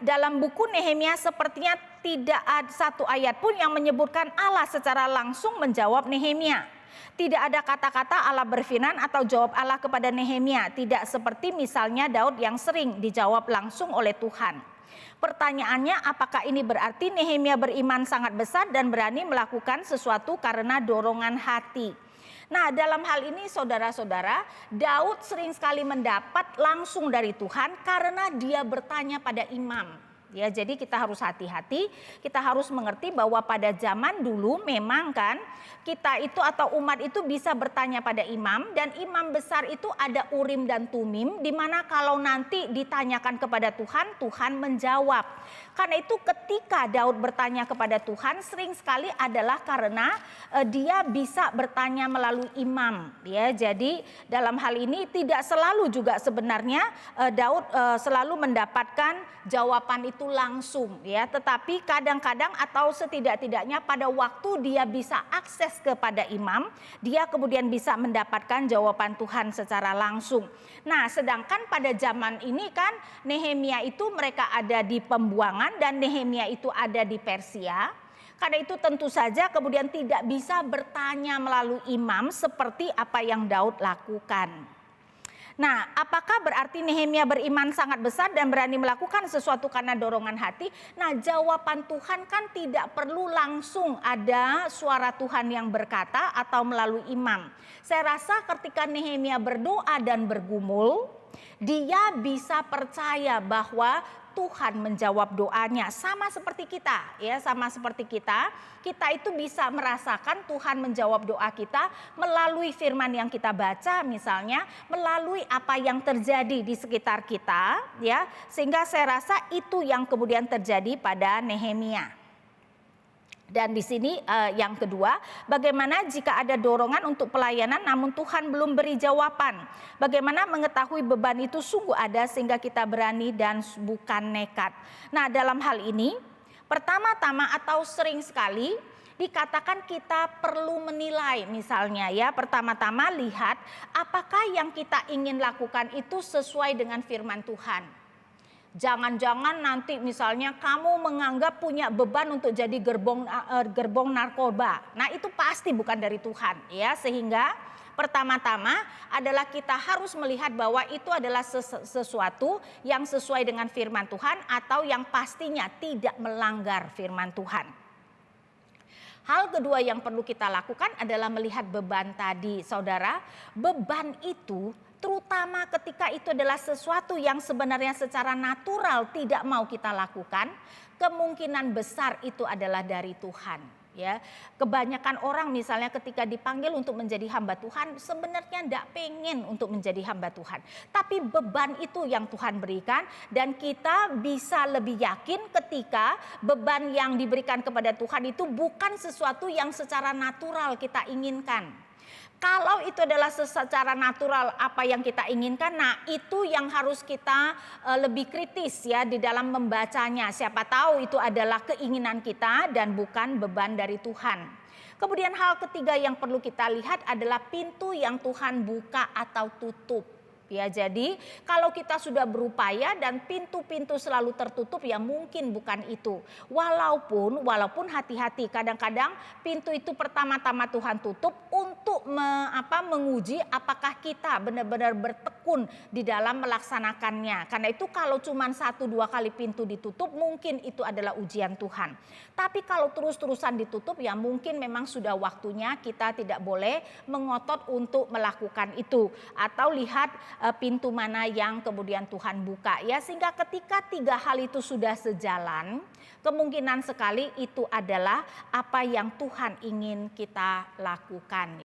dalam buku Nehemia sepertinya tidak ada satu ayat pun yang menyebutkan Allah secara langsung menjawab Nehemia. Tidak ada kata-kata Allah berfirman atau jawab Allah kepada Nehemia. Tidak seperti misalnya Daud yang sering dijawab langsung oleh Tuhan. Pertanyaannya, apakah ini berarti Nehemia beriman sangat besar dan berani melakukan sesuatu karena dorongan hati? Nah, dalam hal ini saudara-saudara, Daud sering sekali mendapat langsung dari Tuhan karena dia bertanya pada imam. Ya, jadi kita harus hati-hati, kita harus mengerti bahwa pada zaman dulu memang kan kita itu atau umat itu bisa bertanya pada imam, dan imam besar itu ada urim dan tumim, di mana kalau nanti ditanyakan kepada Tuhan, Tuhan menjawab. Karena itu ketika Daud bertanya kepada Tuhan sering sekali adalah karena dia bisa bertanya melalui imam. Ya, jadi dalam hal ini tidak selalu juga sebenarnya Daud selalu mendapatkan jawaban itu langsung, ya, tetapi kadang-kadang atau setidak-tidaknya pada waktu dia bisa akses kepada imam, dia kemudian bisa mendapatkan jawaban Tuhan secara langsung. Nah, sedangkan pada zaman ini kan Nehemia itu mereka ada di pembuangan dan Nehemia itu ada di Persia. Karena itu tentu saja kemudian tidak bisa bertanya melalui imam seperti apa yang Daud lakukan. Nah, apakah berarti Nehemia beriman sangat besar dan berani melakukan sesuatu karena dorongan hati? Nah, jawaban Tuhan kan tidak perlu langsung ada suara Tuhan yang berkata atau melalui imam. Saya rasa ketika Nehemia berdoa dan bergumul, dia bisa percaya bahwa Tuhan menjawab doanya, sama seperti kita, ya, sama seperti kita. Kita itu bisa merasakan Tuhan menjawab doa kita melalui firman yang kita baca, misalnya melalui apa yang terjadi di sekitar kita, ya. Sehingga saya rasa itu yang kemudian terjadi pada Nehemia. Dan di sini yang kedua, bagaimana jika ada dorongan untuk pelayanan namun Tuhan belum beri jawaban? Bagaimana mengetahui beban itu sungguh ada sehingga kita berani dan bukan nekat? Nah, dalam hal ini pertama-tama atau sering sekali dikatakan kita perlu menilai, misalnya ya, pertama-tama lihat apakah yang kita ingin lakukan itu sesuai dengan firman Tuhan. Jangan-jangan nanti misalnya kamu menganggap punya beban untuk jadi gerbong narkoba. Nah, itu pasti bukan dari Tuhan, ya. Sehingga pertama-tama adalah kita harus melihat bahwa itu adalah sesuatu yang sesuai dengan firman Tuhan atau yang pastinya tidak melanggar firman Tuhan. Hal kedua yang perlu kita lakukan adalah melihat beban tadi, saudara. Beban itu terutama ketika itu adalah sesuatu yang sebenarnya secara natural tidak mau kita lakukan, kemungkinan besar itu adalah dari Tuhan. Ya, kebanyakan orang misalnya ketika dipanggil untuk menjadi hamba Tuhan sebenarnya tidak pengen untuk menjadi hamba Tuhan. Tapi beban itu yang Tuhan berikan dan kita bisa lebih yakin ketika beban yang diberikan kepada Tuhan itu bukan sesuatu yang secara natural kita inginkan. Kalau itu adalah secara natural apa yang kita inginkan, nah itu yang harus kita lebih kritis ya di dalam membacanya. Siapa tahu itu adalah keinginan kita dan bukan beban dari Tuhan. Kemudian hal ketiga yang perlu kita lihat adalah pintu yang Tuhan buka atau tutup. Ya, jadi kalau kita sudah berupaya dan pintu-pintu selalu tertutup ya mungkin bukan itu. Walaupun hati-hati, kadang-kadang pintu itu pertama-tama Tuhan tutup untuk menguji apakah kita benar-benar bertekun di dalam melaksanakannya. Karena itu kalau cuma 1-2 kali pintu ditutup mungkin itu adalah ujian Tuhan. Tapi kalau terus-terusan ditutup ya mungkin memang sudah waktunya kita tidak boleh mengotot untuk melakukan itu. Atau lihat pintu mana yang kemudian Tuhan buka ya, sehingga ketika 3 hal itu sudah sejalan kemungkinan sekali itu adalah apa yang Tuhan ingin kita lakukan.